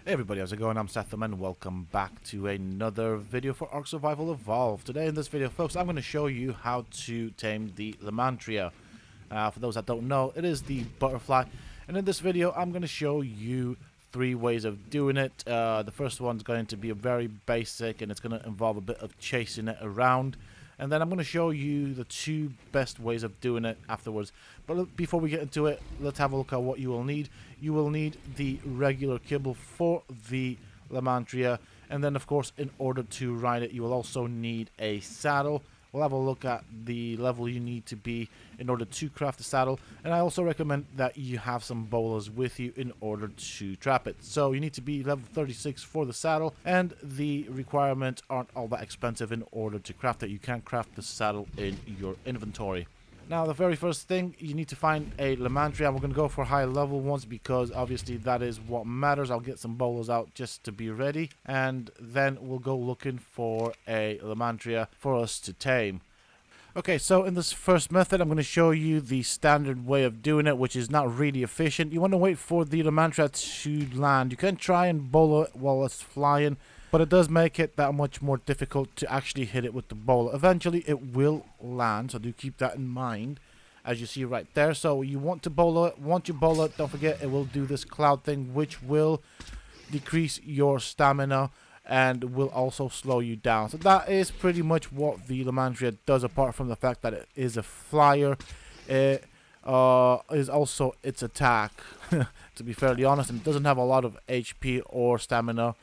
Hey everybody, how's it going? I'm Sethum and welcome back to another video for Ark Survival Evolved. Today in this video, folks, I'm going to show you how to tame the Lymantria. For those that don't know, it is the butterfly, and in this video I'm going to show you 3 ways of doing it. The first one's going to be a very basic, and it's going to involve a bit of chasing it around. And then I'm going to show you the 2 best ways of doing it afterwards. But before we get into it, let's have a look at what you will need. You will need the regular kibble for the Lymantria. And then, of course, in order to ride it, you will also need a saddle. We'll have a look at the level you need to be in order to craft the saddle. And I also recommend that you have some bolas with you in order to trap it. So you need to be level 36 for the saddle, and the requirements aren't all that expensive in order to craft it. You can craft the saddle in your inventory. Now, the very first thing, you need to find a Lymantria. We're going to go for high level ones because obviously that is what matters. I'll get some bolas out just to be ready, and then we'll go looking for a Lymantria for us to tame. Okay, so in this first method, I'm going to show you the standard way of doing it, which is not really efficient. You want to wait for the Lymantria to land. You can try and bola it while it's flying, but it does make it that much more difficult to actually hit it with the bola. Eventually, it will land, so do keep that in mind, as you see right there. So you want to bola it. Once you bola it, don't forget it will do this cloud thing, which will decrease your stamina and will also slow you down. So that is pretty much what the Lymantria does, apart from the fact that it is a flyer. It is also its attack, to be fairly honest, and it doesn't have a lot of HP or stamina,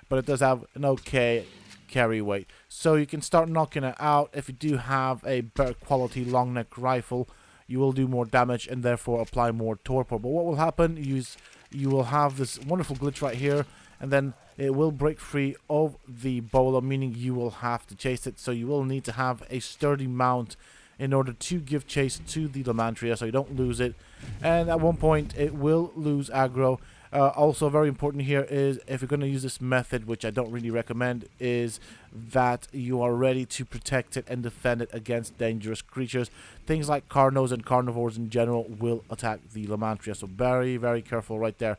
but it does have an okay carry weight. So you can start knocking it out. If you do have a better quality long neck rifle, you will do more damage and therefore apply more torpor. But what will happen is you will have this wonderful glitch right here, and then it will break free of the bola, meaning you will have to chase it. So you will need to have a sturdy mount in order to give chase to the Lymantria so you don't lose it. And at one point it will lose aggro. Also very important here is, if you're going to use this method, which I don't really recommend, is that you are ready to protect it and defend it against dangerous creatures. Things like carnos and carnivores in general will attack the Lymantria, so very, very careful right there.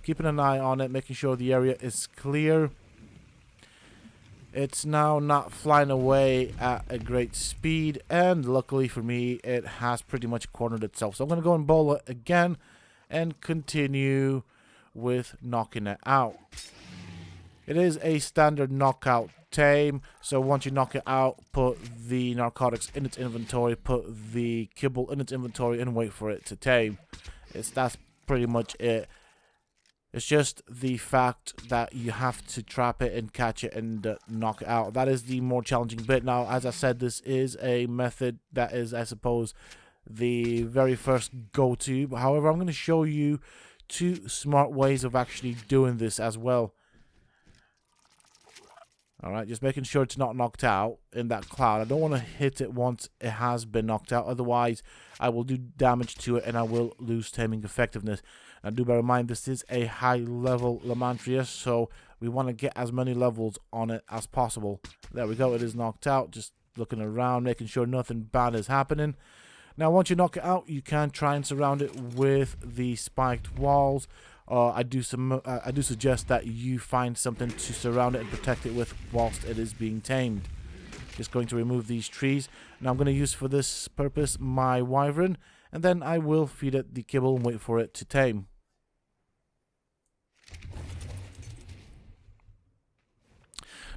Keeping an eye on it, making sure the area is clear. It's now not flying away at a great speed, and luckily for me, it has pretty much cornered itself. So I'm going to go and bola again and continue with knocking it out. It is a standard knockout tame, so once you knock it out, put the narcotics in its inventory, put the kibble in its inventory, and wait for it to tame. That's pretty much it. It's just the fact that you have to trap it and catch it and knock it out. That is the more challenging bit. Now, as I said, this is a method that is, I suppose, the very first go-to. However, I'm going to show you 2 smart ways of actually doing this as well. Alright, just making sure it's not knocked out in that cloud. I don't want to hit it once it has been knocked out. Otherwise, I will do damage to it and I will lose taming effectiveness. Now, do bear in mind, this is a high-level Lymantria, so we want to get as many levels on it as possible. There we go. It is knocked out. Just looking around, making sure nothing bad is happening. Now, once you knock it out, you can try and surround it with the spiked walls. I do suggest that you find something to surround it and protect it with whilst it is being tamed. Just going to remove these trees. Now I'm going to use for this purpose my wyvern, and then I will feed it the kibble and wait for it to tame.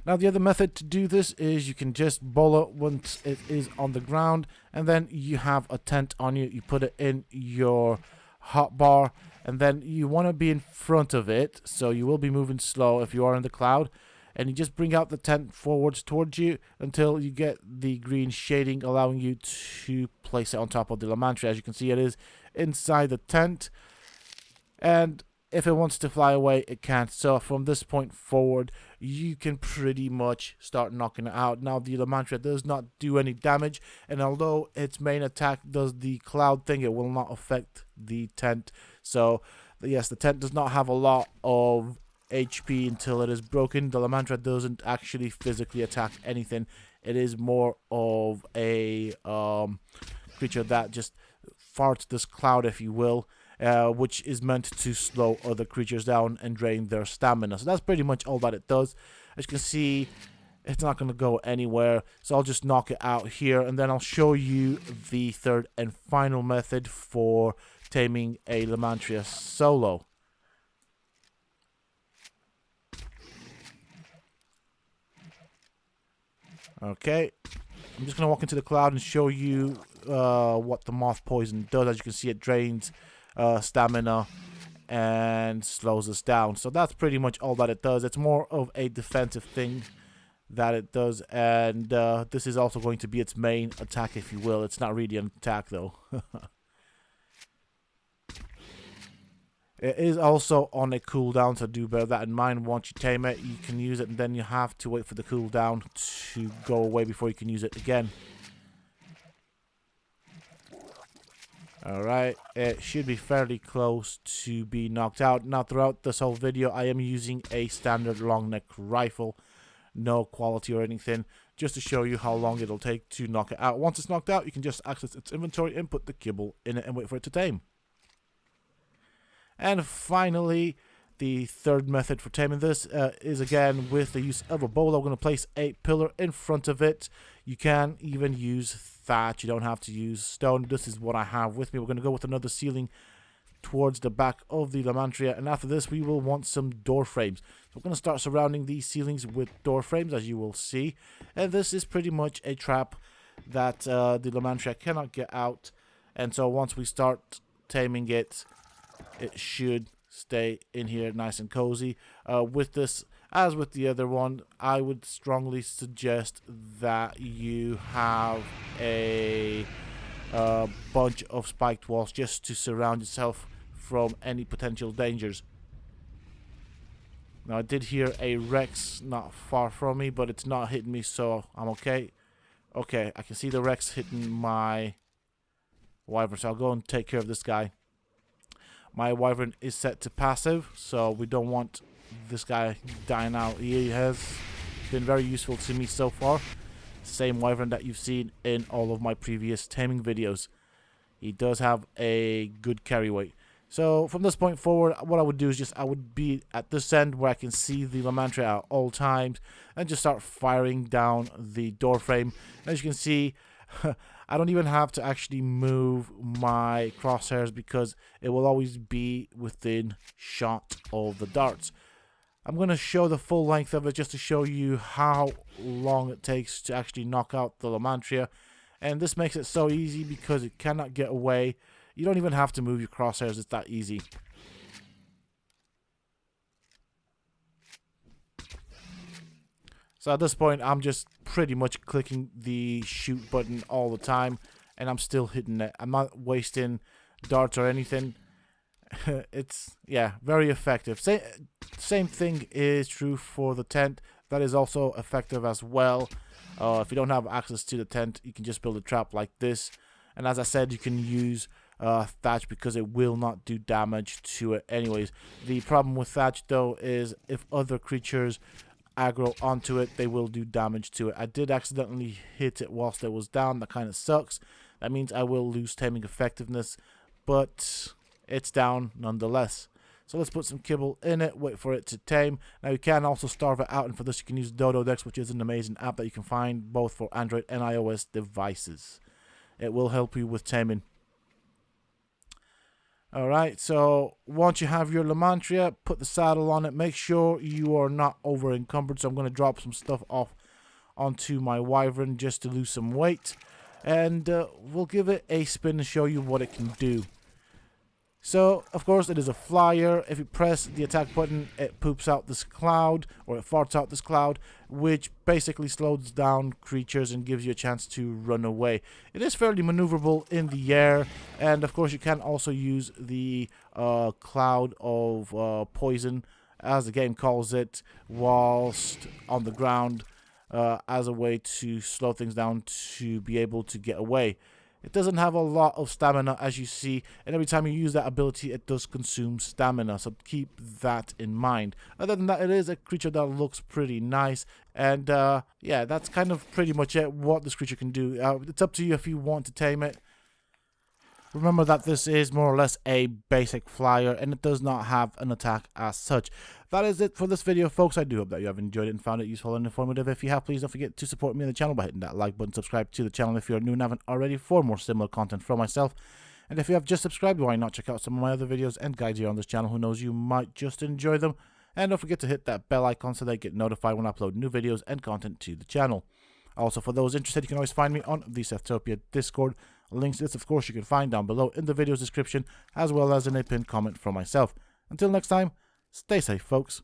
Now, the other method to do this is you can just bola once it is on the ground, and then you have a tent on you. You put it in your hotbar, and then you want to be in front of it, so you will be moving slow if you are in the cloud. And you just bring out the tent forwards towards you until you get the green shading, allowing you to place it on top of the Lymantria. As you can see, it is inside the tent, and if it wants to fly away, it can't. So from this point forward, you can pretty much start knocking it out. Now, the Lymantria does not do any damage, and although its main attack does the cloud thing, it will not affect the tent. So yes, the tent does not have a lot of HP until it is broken. The Lymantria doesn't actually physically attack anything. It is more of a creature that just farts this cloud, if you will, which is meant to slow other creatures down and drain their stamina. So that's pretty much all that it does. As you can see, it's not going to go anywhere, so I'll just knock it out here, and then I'll show you the third and final method for taming a Lymantria solo. Okay, I'm just going to walk into the cloud and show you what the moth poison does. As you can see, it drains stamina and slows us down. So that's pretty much all that it does. It's more of a defensive thing that it does, and this is also going to be its main attack, if you will. It's not really an attack, though. It is also on a cooldown, so do bear that in mind. Once you tame it, you can use it, and then you have to wait for the cooldown to go away before you can use it again. Alright, it should be fairly close to be knocked out. Now, throughout this whole video, I am using a standard long neck rifle. No quality or anything, just to show you how long it'll take to knock it out. Once it's knocked out, you can just access its inventory and put the kibble in it and wait for it to tame. And finally, the third method for taming this is again with the use of a bowl. I'm going to place a pillar in front of it. You can even use thatch. You don't have to use stone. This is what I have with me. We're going to go with another ceiling towards the back of the Lymantria, and after this we will want some door frames. So we're going to start surrounding these ceilings with door frames, as you will see, and this is pretty much a trap that the Lymantria cannot get out, and so once we start taming it, it should stay in here nice and cozy. With this, as with the other one, I would strongly suggest that you have a bunch of spiked walls just to surround yourself from any potential dangers. Now, I did hear a Rex not far from me, but it's not hitting me, so I'm okay. Okay, I can see the Rex hitting my Wyvern, so I'll go and take care of this guy. My Wyvern is set to passive, so we don't want this guy dying out. He has been very useful to me so far. Same Wyvern that you've seen in all of my previous taming videos. He does have a good carry weight. So from this point forward, what I would do is I would be at this end where I can see the Lymantria at all times and just start firing down the door frame. As you can see, I don't even have to actually move my crosshairs because it will always be within shot of the darts. I'm going to show the full length of it just to show you how long it takes to actually knock out the Lymantria. And this makes it so easy because it cannot get away. You don't even have to move your crosshairs, it's that easy. So at this point, I'm just pretty much clicking the shoot button all the time, and I'm still hitting it. I'm not wasting darts or anything. It's, yeah, very effective. Same thing is true for the tent. That is also effective as well. If you don't have access to the tent, you can just build a trap like this. And as I said, you can use thatch because it will not do damage to it anyways. The problem with thatch, though, is if other creatures aggro onto it, they will do damage to it. I did accidentally hit it whilst it was down. That kind of sucks. That means I will lose taming effectiveness, but it's down nonetheless. So let's put some kibble in it, wait for it to tame. Now you can also starve it out, and for this you can use Dodo Dex, which is an amazing app that you can find both for Android and iOS devices. It will help you with taming. Alright, so once you have your Lymantria, put the saddle on it. Make sure you are not over encumbered. So I'm going to drop some stuff off onto my Wyvern just to lose some weight. And we'll give it a spin to show you what it can do. So, of course, it is a flyer. If you press the attack button, it poops out this cloud, or it farts out this cloud, which basically slows down creatures and gives you a chance to run away. It is fairly maneuverable in the air, and of course you can also use the cloud of poison, as the game calls it, whilst on the ground, as a way to slow things down to be able to get away. It doesn't have a lot of stamina, as you see, and every time you use that ability, it does consume stamina, so keep that in mind. Other than that, it is a creature that looks pretty nice, and yeah, that's kind of pretty much it, what this creature can do. It's up to you if you want to tame it. Remember that this is more or less a basic flyer and it does not have an attack as such. That is it for this video, folks. I do hope that you have enjoyed it and found it useful and informative. If you have, please don't forget to support me on the channel by hitting that like button, subscribe to the channel if you're new and haven't already for more similar content from myself. And if you have just subscribed, why not check out some of my other videos and guides here on this channel? Who knows, you might just enjoy them. And don't forget to hit that bell icon so that you get notified when I upload new videos and content to the channel. Also, for those interested, you can always find me on the Sethtopia Discord. Links to this, of course, you can find down below in the video's description, as well as in a pinned comment from myself. Until next time, stay safe, folks.